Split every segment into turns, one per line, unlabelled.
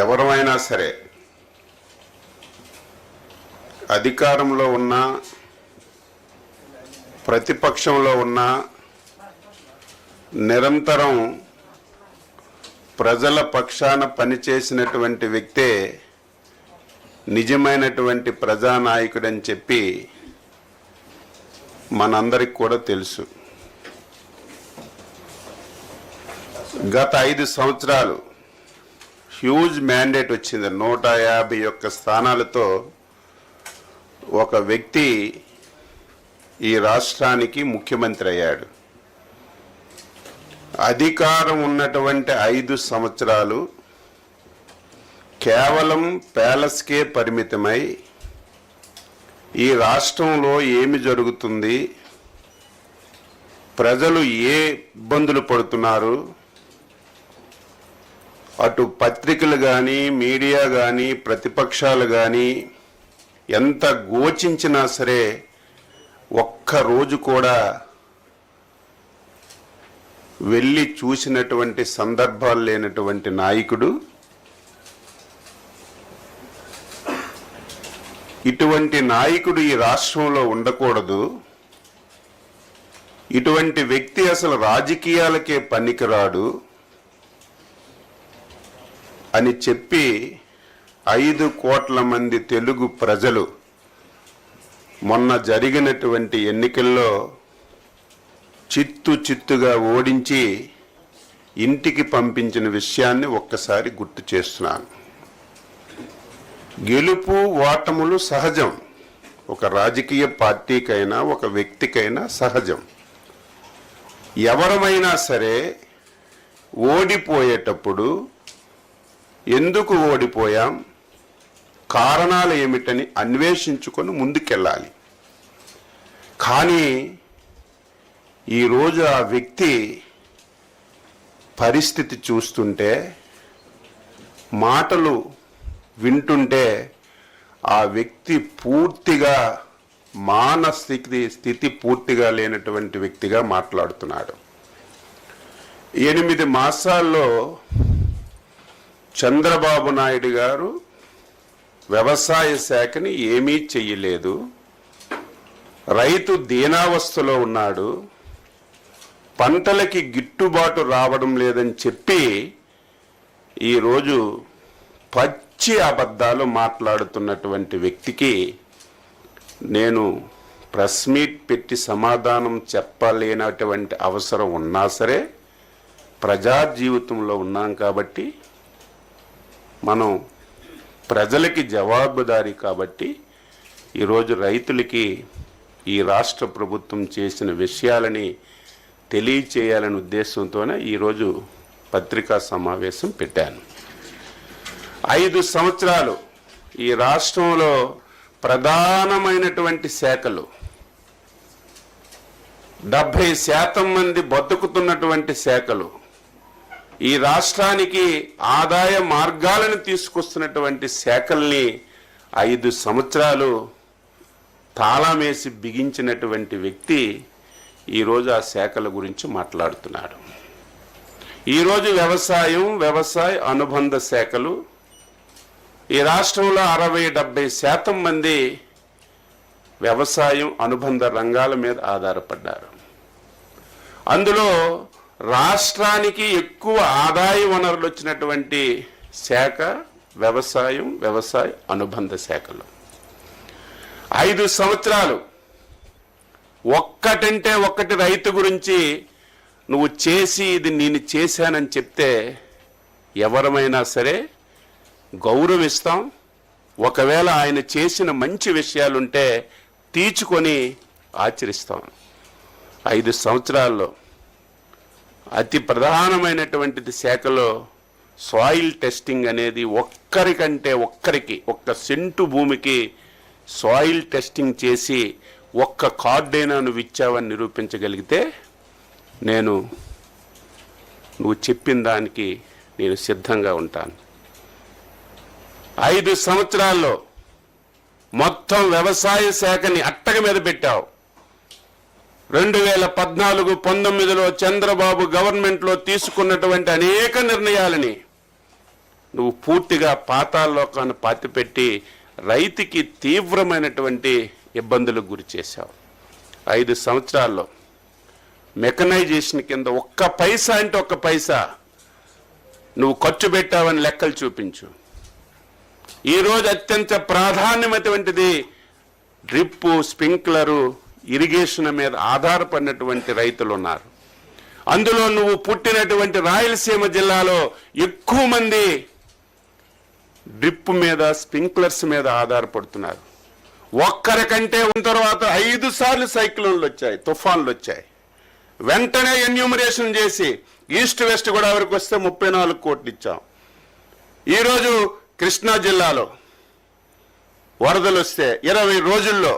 ఎవరైనా సరే అధికారంలో ఉన్న ప్రతిపక్షంలో ఉన్న నిరంతరం ప్రజల పక్షాన పనిచేసినటువంటి వ్యక్తే నిజమైనటువంటి ప్రజానాయకుడని చెప్పి మనందరికి కూడా తెలుసు. గత 5 సంవత్సరాలు హ్యూజ్ మ్యాండేట్ వచ్చింది. 151 స్థానాలతో ఒక వ్యక్తి ఈ రాష్ట్రానికి ముఖ్యమంత్రి అయ్యాడు. అధికారం ఉన్నటువంటి 5 సంవత్సరాలు కేవలం ప్యాలెస్కే పరిమితమై ఈ రాష్ట్రంలో ఏమి జరుగుతుంది, ప్రజలు ఏ ఇబ్బందులు పడుతున్నారు, అటు పత్రికలు కానీ మీడియా కానీ ప్రతిపక్షాలు కానీ ఎంత గోచించినా సరే ఒక్కరోజు కూడా వెళ్ళి చూసినటువంటి సందర్భాలు లేనటువంటి నాయకుడు. ఇటువంటి నాయకుడు ఈ రాష్ట్రంలో ఉండకూడదు, ఇటువంటి వ్యక్తి అసలు రాజకీయాలకే పనికిరాడు అని చెప్పి 5 కోట్ల మంది తెలుగు ప్రజలు మొన్న జరిగినటువంటి ఎన్నికల్లో చిత్తుగా ఓడించి ఇంటికి పంపించిన విషయాన్ని ఒక్కసారి గుర్తు చేస్తున్నాను. గెలుపు ఓటములు సహజం, ఒక రాజకీయ పార్టీకైనా ఒక వ్యక్తికైనా సహజం. ఎవరమైనా సరే ఓడిపోయేటప్పుడు ఎందుకు ఓడిపోయాం, కారణాలు ఏమిటని అన్వేషించుకొని ముందుకెళ్ళాలి. కానీ ఈరోజు ఆ వ్యక్తి పరిస్థితి చూస్తుంటే, మాటలు వింటుంటే ఆ వ్యక్తి పూర్తిగా స్థితి పూర్తిగా లేనటువంటి వ్యక్తిగా మాట్లాడుతున్నాడు. 8 మాసాల్లో చంద్రబాబు నాయుడు గారు వ్యవసాయ శాఖని ఏమీ చెయ్యలేదు, రైతు దీనావస్థలో ఉన్నాడు, పంటలకి గిట్టుబాటు రావడం లేదని చెప్పి ఈరోజు పచ్చి అబద్ధాలు మాట్లాడుతున్నటువంటి వ్యక్తికి నేను ప్రెస్ మీట్ పెట్టి సమాధానం చెప్పలేనటువంటి అవసరం ఉన్నా సరే, ప్రజా జీవితంలో ఉన్నాం కాబట్టి, మనం ప్రజలకి జవాబుదారీ కాబట్టి ఈరోజు రైతులకి ఈ రాష్ట్ర ప్రభుత్వం చేసిన విషయాలని తెలియచేయాలనే ఉద్దేశంతోనే ఈరోజు పత్రికా సమావేశం పెట్టాను. 5 సంవత్సరాలు ఈ రాష్ట్రంలో ప్రధానమైనటువంటి శాఖలు 70% మంది బతుకుతున్నటువంటి శాఖలు, ఈ రాష్ట్రానికి ఆదాయ మార్గాలను తీసుకొస్తున్నటువంటి శాఖల్ని 5 సంవత్సరాలు తాళమేసి బిగించినటువంటి వ్యక్తి ఈరోజు ఆ శాఖల గురించి మాట్లాడుతున్నాడు. ఈరోజు వ్యవసాయ అనుబంధ శాఖలు ఈ రాష్ట్రంలో 60-70% మంది వ్యవసాయం అనుబంధ రంగాల మీద ఆధారపడ్డారు. అందులో రాష్ట్రానికి ఎక్కువ ఆదాయ వనరులు వచ్చినటువంటి శాఖ వ్యవసాయ అనుబంధ శాఖలు. 5 సంవత్సరాలు ఒక్కటంటే ఒక్కటి రైతు గురించి నువ్వు చేసి ఇది నేను చేశానని చెప్తే ఎవరమైనా సరే గౌరవిస్తాం. ఒకవేళ ఆయన చేసిన మంచి విషయాలుంటే తీర్చుకొని ఆచరిస్తాం. 5 సంవత్సరాల్లో అతి ప్రధానమైనటువంటిది శాఖలో సాయిల్ టెస్టింగ్ అనేది ఒక్కరికి 1 సెంటు భూమికి సాయిల్ టెస్టింగ్ చేసి 1 కార్డైనా నువ్వు ఇచ్చావని నిరూపించగలిగితే నువ్వు చెప్పిన దానికి నేను సిద్ధంగా ఉంటాను. 5 సంవత్సరాల్లో మొత్తం వ్యవసాయ శాఖని అట్టగ మీద పెట్టావు. 2014-19లో చంద్రబాబు గవర్నమెంట్లో తీసుకున్నటువంటి అనేక నిర్ణయాలని నువ్వు పూర్తిగా పాతాళలోకాన్ని పాతిపెట్టి రైతుకి తీవ్రమైనటువంటి ఇబ్బందులకు గురి చేశావు. 5 సంవత్సరాల్లో మెకనైజేషన్ కింద ఒక్క పైసా అంటే ఒక్క పైసా నువ్వు ఖర్చు పెట్టావని లెక్కలు చూపించు. ఈరోజు అత్యంత ప్రాధాన్యమైనటువంటిది డ్రిప్పు, స్ప్రింక్లరు, ఇరిగేషన్ మీద ఆధారపడినటువంటి రైతులు ఉన్నారు. అందులో నువ్వు పుట్టినటువంటి రాయలసీమ జిల్లాలో ఎక్కువ మంది డ్రిప్ మీద, స్ప్రింక్లర్స్ మీద ఆధారపడుతున్నారు. ఒక్కరికంటే ఉన్న తర్వాత 5 సార్లు సైక్లోన్లు వచ్చాయి, తుఫాన్లు వచ్చాయి. వెంటనే ఎన్యూమరేషన్ చేసి ఈస్ట్ వెస్ట్ గోదావరికి వస్తే 34 కోట్లు ఇచ్చాం. ఈరోజు కృష్ణా జిల్లాలో వరదలు వస్తే 20 రోజుల్లో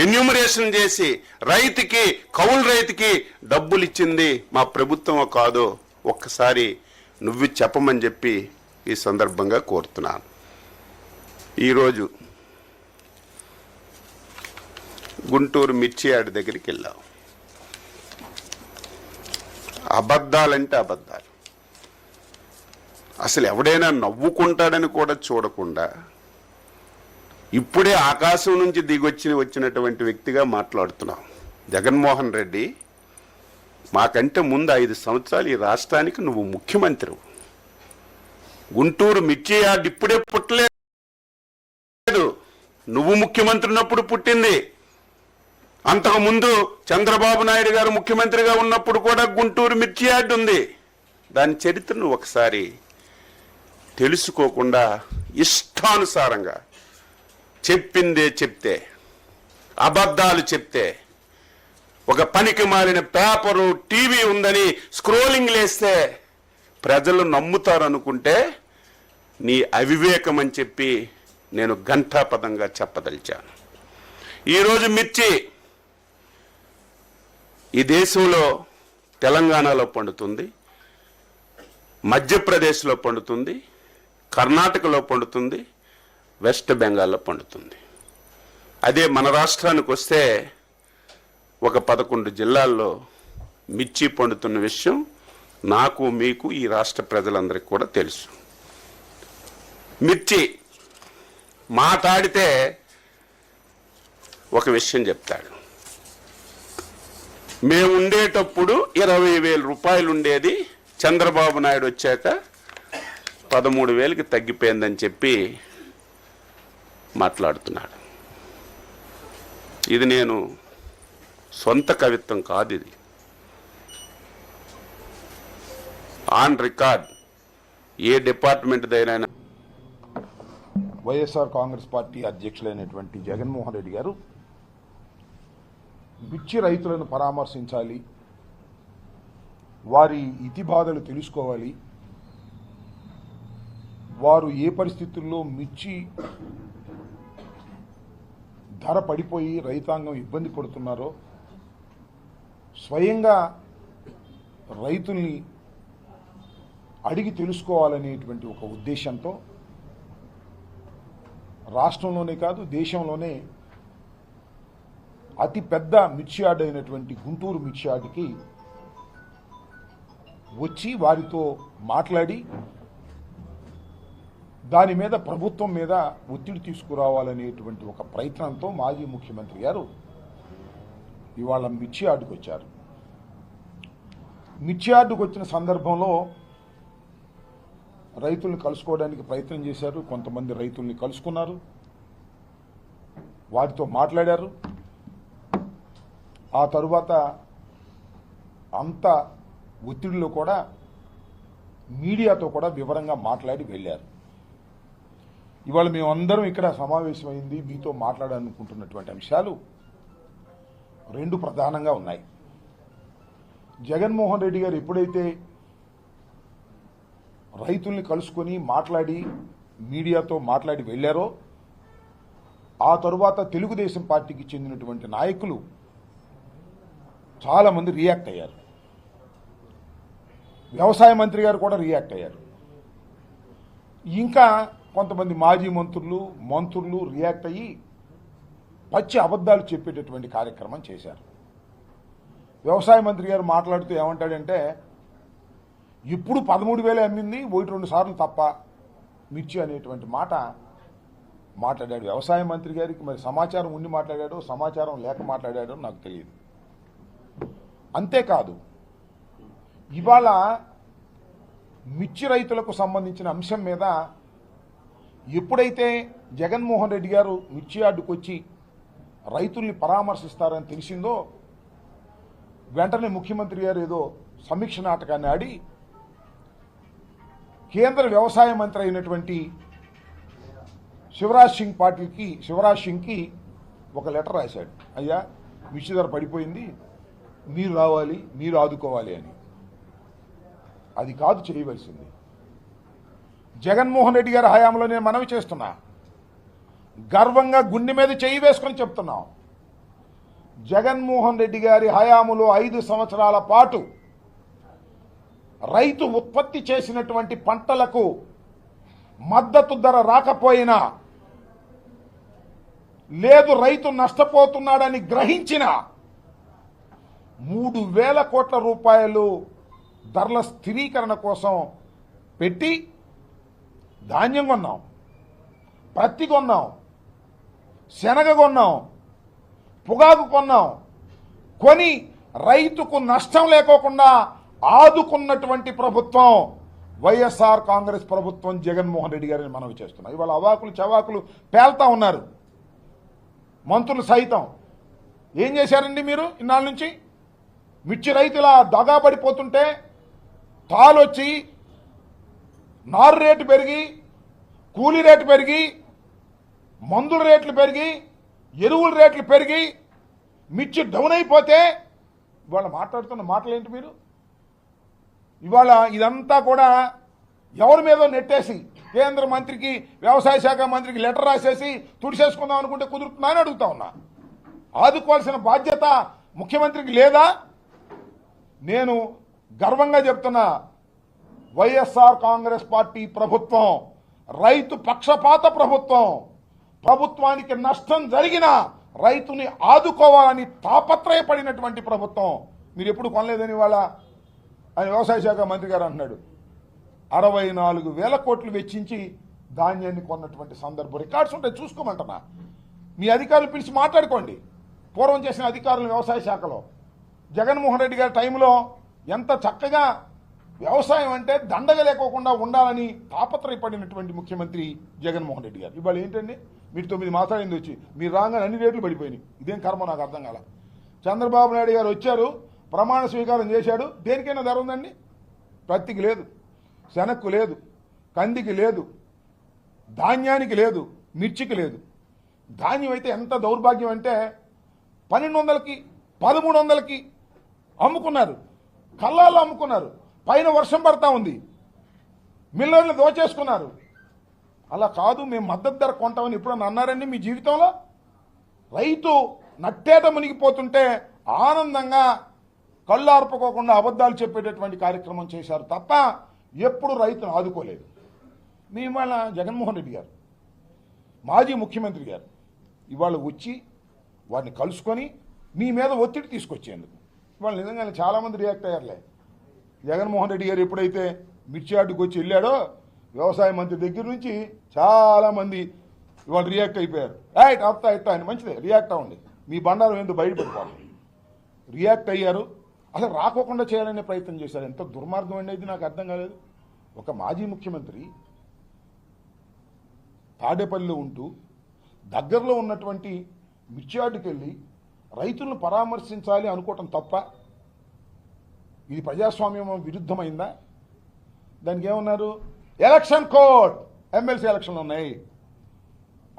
ఎన్యూమరేషన్ చేసి రైతుకి, కౌలు రైతుకి డబ్బులు ఇచ్చింది మా ప్రభుత్వం కాదో ఒక్కసారి నువ్వు చెప్పమని చెప్పి ఈ సందర్భంగా కోరుతున్నాను. ఈరోజు గుంటూరు మిర్చి యార్డ్ దగ్గరికి వెళ్ళాం. అబద్ధాలంటే అబద్ధాలు. అసలు ఎవడైనా నవ్వుకుంటాడని కూడా చూడకుండా ఇప్పుడే ఆకాశం నుంచి వచ్చినటువంటి వ్యక్తిగా మాట్లాడుతున్నాం. జగన్మోహన్ రెడ్డి, మాకంటే ముందు 5 సంవత్సరాలు ఈ రాష్ట్రానికి నువ్వు ముఖ్యమంత్రి. గుంటూరు మిర్చి యార్డ్ ఇప్పుడే పుట్టలేదు, నువ్వు ముఖ్యమంత్రి ఉన్నప్పుడు పుట్టింది. అంతకుముందు చంద్రబాబు నాయుడు గారు ముఖ్యమంత్రిగా ఉన్నప్పుడు కూడా గుంటూరు మిర్చి యార్డ్ ఉంది. దాని చరిత్రను ఒకసారి తెలుసుకోకుండా ఇష్టానుసారంగా చెప్పిందే చెప్తే, అబద్ధాలు చెప్తే, ఒక పనికి మాలిన పేపరు, టీవీ ఉందని స్క్రోలింగ్ లేస్తే ప్రజలు నమ్ముతారనుకుంటే నీ అవివేకం అని చెప్పి నేను ఘంటాపదంగా చెప్పదలిచాను. ఈరోజు మిర్చి ఈ దేశంలో తెలంగాణలో పండుతుంది, మధ్యప్రదేశ్లో పండుతుంది, కర్ణాటకలో పండుతుంది, వెస్ట్ బెంగాల్లో పండుతుంది. అదే మన రాష్ట్రానికి వస్తే ఒక 11 జిల్లాల్లో మిర్చి పండుతున్న విషయం నాకు, మీకు, ఈ రాష్ట్ర ప్రజలందరికీ కూడా తెలుసు. మిర్చి మాట్లాడితే ఒక విషయం చెప్తాడు. మేము ఉండేటప్పుడు 20,000 రూపాయలు ఉండేది, చంద్రబాబు నాయుడు వచ్చాక 13,000కి తగ్గిపోయిందని చెప్పి మాట్లాడుతున్నాడు. ఇది నేను సొంత కవిత్వం కాదు, ఇది ఆన్ రికార్డ్. ఏ డిపార్ట్మెంట్ దైనా
వైఎస్ఆర్ కాంగ్రెస్ పార్టీ అధ్యక్షులైనటువంటి జగన్మోహన్ రెడ్డి గారు మిర్చి రైతులను పరామర్శించాలి, వారి ఇతిబాధలు తెలుసుకోవాలి, వారు ఏ పరిస్థితుల్లో మిర్చి ధర పడిపోయి రైతాంగం ఇబ్బంది పడుతున్నారో స్వయంగా రైతుల్ని అడిగి తెలుసుకోవాలనేటువంటి ఒక ఉద్దేశంతో రాష్ట్రంలోనే కాదు దేశంలోనే అతి పెద్ద మిర్చి యార్డ్ అయినటువంటి గుంటూరు మిర్చి యార్డ్కి వచ్చి వారితో మాట్లాడి దాని మీద ప్రభుత్వం మీద ఒత్తిడి తీసుకురావాలనేటువంటి ఒక ప్రయత్నంతో మాజీ ముఖ్యమంత్రి గారు ఇవాళ మిర్చి యార్డుకు వచ్చారు. మిర్చి యార్డుకు వచ్చిన సందర్భంలో రైతుల్ని కలుసుకోవడానికి ప్రయత్నం చేశారు. కొంతమంది రైతుల్ని కలుసుకున్నారు, వారితో మాట్లాడారు. ఆ తరువాత అంత ఒత్తిడిలో కూడా మీడియాతో కూడా వివరంగా మాట్లాడి వెళ్ళారు. ఇవాళ మేమందరం ఇక్కడ సమావేశమైంది మీతో మాట్లాడాలనుకుంటున్నటువంటి అంశాలు 2 ప్రధానంగా ఉన్నాయి. జగన్మోహన్ రెడ్డి గారు ఎప్పుడైతే రైతుల్ని కలుసుకొని మాట్లాడి మీడియాతో మాట్లాడి వెళ్ళారో ఆ తరువాత తెలుగుదేశం పార్టీకి చెందినటువంటి నాయకులు చాలామంది రియాక్ట్ అయ్యారు. వ్యవసాయ మంత్రి గారు కూడా రియాక్ట్ అయ్యారు. ఇంకా కొంతమంది మాజీ మంత్రులు రియాక్ట్ అయ్యి పచ్చి అబద్ధాలు చెప్పేటటువంటి కార్యక్రమం చేశారు. వ్యవసాయ మంత్రి గారు మాట్లాడుతూ ఏమంటాడంటే, ఇప్పుడు 13,000 అమ్మింది 1-2 సార్లు తప్ప మిర్చి అనేటువంటి మాట మాట్లాడాడు వ్యవసాయ మంత్రి గారికి. మరి సమాచారం ఉండి మాట్లాడాడో సమాచారం లేక మాట్లాడాడో నాకు తెలియదు. అంతేకాదు ఇవాళ మిర్చి రైతులకు సంబంధించిన అంశం మీద ఎప్పుడైతే జగన్మోహన్ రెడ్డి గారు మిర్చి యార్డుకు వచ్చి రైతుల్ని పరామర్శిస్తారని తెలిసిందో వెంటనే ముఖ్యమంత్రి గారు ఏదో సమీక్ష నాటకాన్ని ఆడి కేంద్ర వ్యవసాయ మంత్రి అయినటువంటి శివరాజ్ సింగ్కి ఒక లెటర్ రాశాడు. అయ్యా మిర్చి ధర పడిపోయింది, మీరు రావాలి, మీరు ఆదుకోవాలి అని. అది కాదు చేయవలసింది. జగన్మోహన్ రెడ్డి గారి హయాంలో నేను మనవి చేస్తున్నా, గర్వంగా గుండె మీద చేయి వేసుకొని చెప్తున్నాం, జగన్మోహన్ రెడ్డి గారి హయాములో 5 సంవత్సరాల పాటు రైతు ఉత్పత్తి చేసినటువంటి పంటలకు మద్దతు ధర రాకపోయినా, లేదు రైతు నష్టపోతున్నాడని గ్రహించిన 3,000 కోట్ల రూపాయలు ధరల స్థిరీకరణ కోసం పెట్టి ధాన్యం కొన్నాం, పత్తి కొన్నాం, శనగ కొన్నాం, పొగాకు కొన్నాం. కొని రైతుకు నష్టం లేకోకుండా ఆదుకున్నటువంటి ప్రభుత్వం వైఎస్ఆర్ కాంగ్రెస్ ప్రభుత్వం, జగన్మోహన్ రెడ్డి గారిని మనవి చేస్తున్నాం. ఇవాళ అవాకులు చవాకులు పేల్తా ఉన్నారు మంత్రులు సైతం. ఏం చేశారండి మీరు ఇన్నాళ్ళ నుంచి? మిర్చి రైతుల దగాబడిపోతుంటే తాళొచ్చి నారు రేటు పెరిగి, కూలీ రేటు పెరిగి, మందుల రేట్లు పెరిగి, ఎరువుల రేట్లు పెరిగి మిర్చి డౌన్ అయిపోతే ఇవాళ మాట్లాడుతున్న మాటలేంటి మీరు? ఇవాళ ఇదంతా కూడా ఎవరి మీదో నెట్టేసి కేంద్ర మంత్రికి, వ్యవసాయ శాఖ మంత్రికి లెటర్ రాసేసి తుడిచేసుకుందాం అనుకుంటే కుదురుతుందా అని అడుగుతా ఉన్నా. ఆదుకోవాల్సిన బాధ్యత ముఖ్యమంత్రికి లేదా? నేను గర్వంగా చెప్తున్నా, వైఎస్ఆర్ కాంగ్రెస్ పార్టీ ప్రభుత్వం రైతు పక్షపాత ప్రభుత్వం. ప్రభుత్వానికి నష్టం జరిగినా రైతుని ఆదుకోవాలని తాపత్రయపడినటువంటి ప్రభుత్వం. మీరు ఎప్పుడు కొనలేదని వాళ్ళ ఆయన వ్యవసాయ శాఖ మంత్రి గారు అంటున్నాడు. 64,000 కోట్లు వెచ్చించి ధాన్యాన్ని కొన్నటువంటి సందర్భం రికార్డ్స్ ఉంటాయి, చూసుకోమంటున్నా. మీ అధికారులు పిలిచి మాట్లాడుకోండి. పూర్వం చేసిన అధికారులు వ్యవసాయ శాఖలో జగన్మోహన్ రెడ్డి గారి టైంలో ఎంత చక్కగా వ్యవసాయం అంటే దండగ లేకోకుండా ఉండాలని తాపత్రయపడినటువంటి ముఖ్యమంత్రి జగన్మోహన్ రెడ్డి గారు. ఇవాళ ఏంటండి, మీరు 9 మాసాలైంది వచ్చి, మీరు రాగానే అన్ని రేట్లు పడిపోయినాయి. ఇదేం కర్మ నాకు అర్థం కాల. చంద్రబాబు నాయుడు గారు వచ్చారు, ప్రమాణ స్వీకారం చేశాడు, దేనికైనా ధర ఉందండి? పత్తికి లేదు, శనక్కు లేదు, కందికి లేదు, ధాన్యానికి లేదు, మిర్చికి లేదు. ధాన్యం అయితే ఎంత దౌర్భాగ్యం అంటే 1,200కి 1,300కి అమ్ముకున్నారు, కల్లాల్లో అమ్ముకున్నారు. పైన వర్షం పడతా ఉంది, మిల్లర్లు దోచేసుకున్నారు. అలా కాదు, మేము మద్దతు ధర కొంటామని ఎప్పుడన్నా అన్నారండి మీ జీవితంలో? రైతు నట్టేట మునిగిపోతుంటే ఆనందంగా కళ్ళు ఆర్పుకోకుండా అబద్ధాలు చెప్పేటటువంటి కార్యక్రమం చేశారు తప్ప ఎప్పుడు రైతును ఆదుకోలేదు. మీ ఇవాళ జగన్మోహన్ రెడ్డి గారు, మాజీ ముఖ్యమంత్రి గారు ఇవాళ వచ్చి వారిని కలుసుకొని మీ మీద ఒత్తిడి తీసుకొచ్చేందుకు ఇవాళ నిజంగానే చాలామంది రియాక్ట్ అయ్యారులే. జగన్మోహన్ రెడ్డి గారు ఎప్పుడైతే మిర్చి యార్డుకు వచ్చి వెళ్ళాడో వ్యవసాయ మంత్రి దగ్గర నుంచి చాలామంది ఇవాళ రియాక్ట్ అయిపోయారు. రైట్ అప్తా ఇట్టా అని, మంచిదే, రియాక్ట్ అవ్వండి, మీ బండారం ఏందో బయటపడిపోవాలి. రియాక్ట్ అయ్యారు, అసలు రాకోకుండా చేయాలనే ప్రయత్నం చేశారు. ఎంత దుర్మార్గం అనేది నాకు అర్థం కాలేదు. ఒక మాజీ ముఖ్యమంత్రి తాడేపల్లిలో ఉంటూ దగ్గరలో ఉన్నటువంటి మిర్చి యార్డుకి వెళ్ళి రైతులను పరామర్శించాలి అనుకోవటం తప్ప? ఇది ప్రజాస్వామ్యం విరుద్ధమైందా? దానికి ఏమన్నారు? ఎలక్షన్ కోడ్, ఎమ్మెల్సీ ఎలక్షన్లు ఉన్నాయి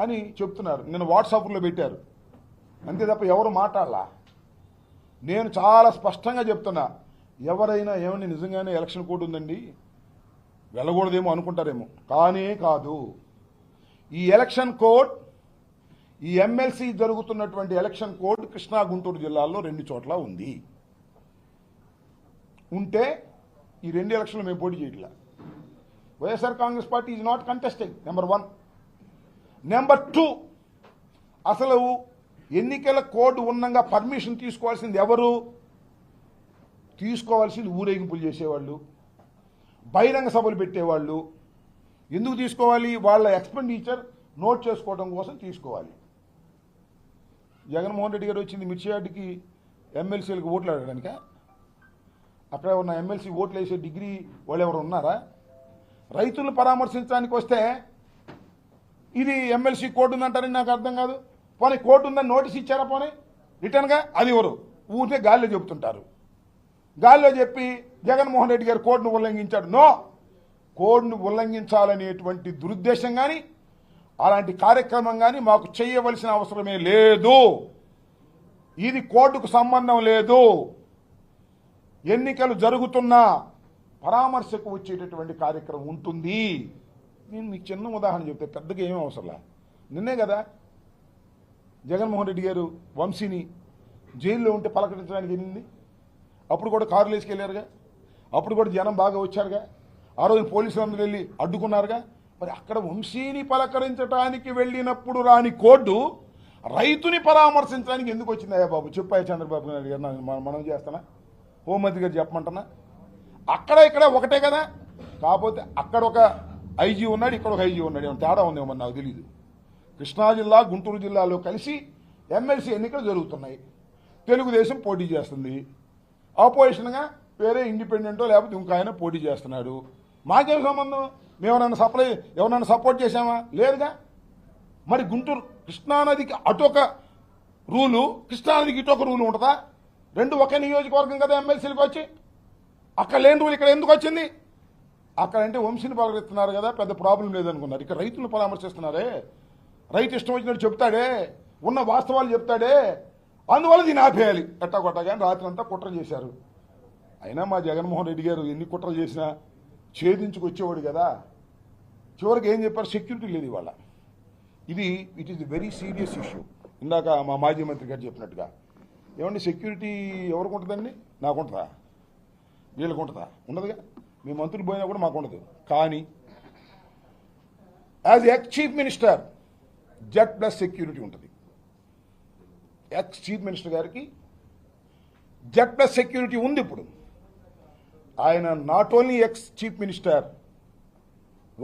అని చెప్తున్నారు. నిన్న వాట్సాప్లో పెట్టారు, అంతే తప్ప ఎవరు మాట్లాడలా. నేను చాలా స్పష్టంగా చెప్తున్నా, ఎవరైనా ఏమని నిజంగానే ఎలక్షన్ కోడ్ ఉందండి వెళ్ళకూడదేమో అనుకుంటారేమో, కానీ కాదు. ఈ ఎలక్షన్ కోడ్, ఈ ఎమ్మెల్సీ జరుగుతున్నటువంటి ఎలక్షన్ కోడ్ కృష్ణా గుంటూరు జిల్లాల్లో 2 చోట్ల ఉంది. ఉంటే ఈ 2 ఎలక్షన్లు మేము పోటీ చేయట్లా. YSR Congress party is not contesting, number 1. Number 2, అసలు ఎన్నికల కోడ్ ఉన్నంగా పర్మిషన్ తీసుకోవాల్సింది ఎవరు? తీసుకోవాల్సింది ఊరేగింపులు చేసేవాళ్ళు, బహిరంగ సభలు పెట్టేవాళ్ళు ఎందుకు తీసుకోవాలి? వాళ్ళ ఎక్స్పెండిచర్ నోట్ చేసుకోవడం కోసం తీసుకోవాలి. జగన్మోహన్ రెడ్డి గారు వచ్చింది మిర్చియార్డుకి ఎమ్మెల్సీలకు ఓట్లు అడగడానిక? అక్కడ ఉన్న ఎమ్మెల్సీ ఓట్లు వేసే డిగ్రీ వాళ్ళు ఎవరు ఉన్నారా? రైతులను పరామర్శించడానికి వస్తే ఇది ఎమ్మెల్సీ కోర్టు ఉందంటారని నాకు అర్థం కాదు. పోనీ కోర్టు ఉందని నోటీస్ ఇచ్చారా? పోనీ రిటర్న్గా అది ఎవరు? ఊరికే గాలిలో చెబుతుంటారు. గాలిలో చెప్పి జగన్మోహన్ రెడ్డి గారు కోర్టును ఉల్లంఘించాడు. నో, కోడ్ను ఉల్లంఘించాలనేటువంటి దురుద్దేశం కానీ అలాంటి కార్యక్రమం కానీ మాకు చేయవలసిన అవసరమే లేదు. ఇది కోర్టుకు సంబంధం లేదు. ఎన్నికలు జరుగుతున్నా పరామర్శకు వచ్చేటటువంటి కార్యక్రమం ఉంటుంది. నేను మీకు చిన్న ఉదాహరణ చెప్తే పెద్దగా ఏమీ అవసరంలా. నిన్నే కదా జగన్మోహన్ రెడ్డి గారు వంశీని జైల్లో ఉంటే పలకరించడానికి వెళ్ళింది. అప్పుడు కూడా కారులు వేసుకెళ్ళారుగా, అప్పుడు కూడా జనం బాగా వచ్చారుగా, ఆ రోజు పోలీసులు అందరూ వెళ్ళి అడ్డుకున్నారుగా. మరి అక్కడ వంశీని పలకరించడానికి వెళ్ళినప్పుడు రాని కోర్టు రైతుని పరామర్శించడానికి ఎందుకు వచ్చిందయ్యా బాబు? చెప్పాయి చంద్రబాబు నాయుడు గారు. మనం చేస్తానా? హోంమంత్రి గారు చెప్పమంటున్నా? అక్కడ ఇక్కడ ఒకటే కదా. కాకపోతే అక్కడ ఒక ఐజీ ఉన్నాడు, ఇక్కడ ఒక ఐజీ ఉన్నాడు. ఏమైనా తేడా ఉందేమో నాకు తెలియదు. కృష్ణా జిల్లా, గుంటూరు జిల్లాలో కలిసి ఎమ్మెల్సీ ఎన్నికలు జరుగుతున్నాయి. తెలుగుదేశం పోటీ చేస్తుంది. ఆపోజిషన్గా వేరే ఇండిపెండెంటో లేకపోతే ఇంకో ఆయన పోటీ చేస్తున్నాడు. మాకేం సంబంధం? మేము ఎవరైనా సపోర్ట్ చేసామా? లేదుగా. మరి గుంటూరు కృష్ణానదికి అటొక రూలు, కృష్ణానదికి ఇటొక రూలు ఉంటుందా? రెండు ఒకే నియోజకవర్గం కదా ఎమ్మెల్సీలకు వచ్చి. అక్కడ లేని రూల్ ఇక్కడ ఎందుకు వచ్చింది? అక్కడంటే వంశీని పలకరిస్తున్నారు కదా, పెద్ద ప్రాబ్లం లేదనుకున్నారు. ఇక్కడ రైతులను పరామర్శిస్తున్నారే, రైతు ఇష్టం వచ్చినట్టు చెప్తాడే, ఉన్న వాస్తవాలు చెప్తాడే, అందువల్ల దీన్ని ఆపేయాలి ఎట్టగొట్టగా రాత్రి అంతా కుట్ర చేశారు. అయినా మా జగన్మోహన్ రెడ్డి గారు ఎన్ని కుట్రలు చేసినా ఛేదించుకొచ్చేవాడు కదా. చివరికి ఏం చెప్పారు? సెక్యూరిటీ లేదు ఇవాళ. It is very serious issue. ఇందాక మా మాజీ మంత్రి గారు చెప్పినట్టుగా. ఏమండి సెక్యూరిటీ ఎవరికి ఉంటుందండి? నాకు ఉంటుందా? వీళ్ళకు ఉంటుందా? ఉండదుగా. మీ మంత్రులు పోయినా కూడా మాకు ఉండదు. కానీ as ex chief minister Z+ security ఉంటుంది. ఎక్స్ చీఫ్ మినిస్టర్ గారికి Z+ సెక్యూరిటీ ఉంది. ఇప్పుడు ఆయన not only ex chief minister,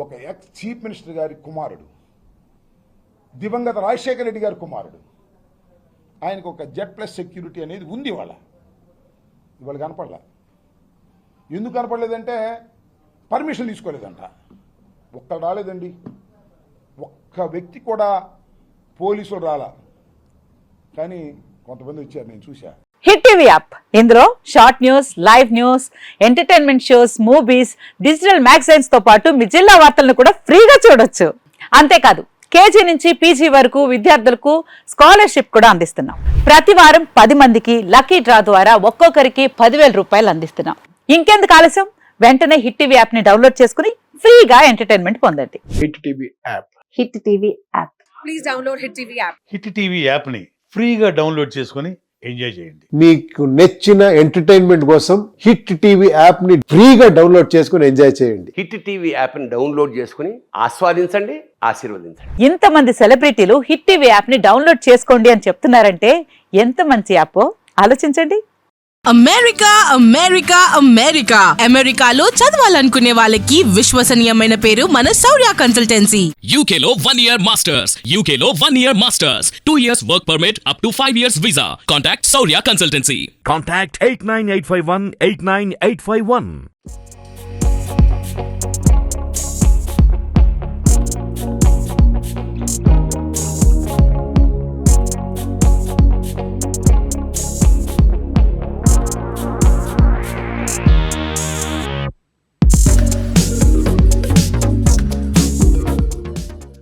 ఒక ఎక్స్ చీఫ్ మినిస్టర్ గారి కుమారుడు, దివంగత రాజశేఖర రెడ్డి గారి కుమారుడు. ఆయనకు ఒక Z+ సెక్యూరిటీ అనేది ఉంది. ఇవాళ కనపడలే. ఎందుకు కనపడలేదంటే పర్మిషన్ తీసుకోలేదంట. ఒక్కరు రాలేదండి, ఒక్క వ్యక్తి కూడా పోలీసులు రాలా. కానీ కొంతమంది వచ్చారు, నేను చూసా.
హిట్ టీవీ యాప్, ఇందులో short news, live news, entertainment shows, movies, digital magazines తో పాటు మీ జిల్లా వార్తలను కూడా ఫ్రీగా చూడొచ్చు. అంతేకాదు కేజీ నుంచి పీజీ వరకు విద్యార్థులకు స్కాలర్షిప్ కూడా అందిస్తున్నాం. ప్రతి వారం 10 మందికి లక్కీ డ్రా ద్వారా ఒక్కొక్కరికి 10,000 రూపాయలు అందిస్తున్నాం. ఇంకెందుకు ఆలస్యం? వెంటనే హిట్ టీవీ యాప్ ని డౌన్లోడ్ చేసుకుని ఫ్రీగా ఎంటర్టైన్మెంట్ పొందండి.
Hit TV app.
Hit TV app.
Please download Hit TV app.
Hit TV యాప్ని ఫ్రీగా డౌన్లోడ్ చేసుకొని ఎంజాయ్ చేయండి.
మీకు నచ్చిన ఎంటర్టైన్మెంట్ కోసం హిట్ టీవీ యాప్ ని ఫ్రీగా డౌన్లోడ్ చేసుకొని ఎంజాయ్ చేయండి.
హిట్ టీవీ యాప్ని డౌన్లోడ్ చేసుకుని ఆస్వాదించండి, ఆశీర్వదించండి.
ఇంతమంది సెలబ్రిటీలు హిట్ టీవీ యాప్ ని డౌన్లోడ్ చేసుకోండి అని చెప్తున్నారంటే ఎంత మంచి యాప్ ఆలోచించండి.
అమెరికా అమెరికాలో చదవాలనుకునే వాళ్ళకి విశ్వసనీయమైన పేరు మన శౌర్య కన్సల్టెన్సీ.
UK లో 1 year masters, 2 years work permit up to 5 years visa. Contact Saurya Consultancy.
Contact 89851 89851.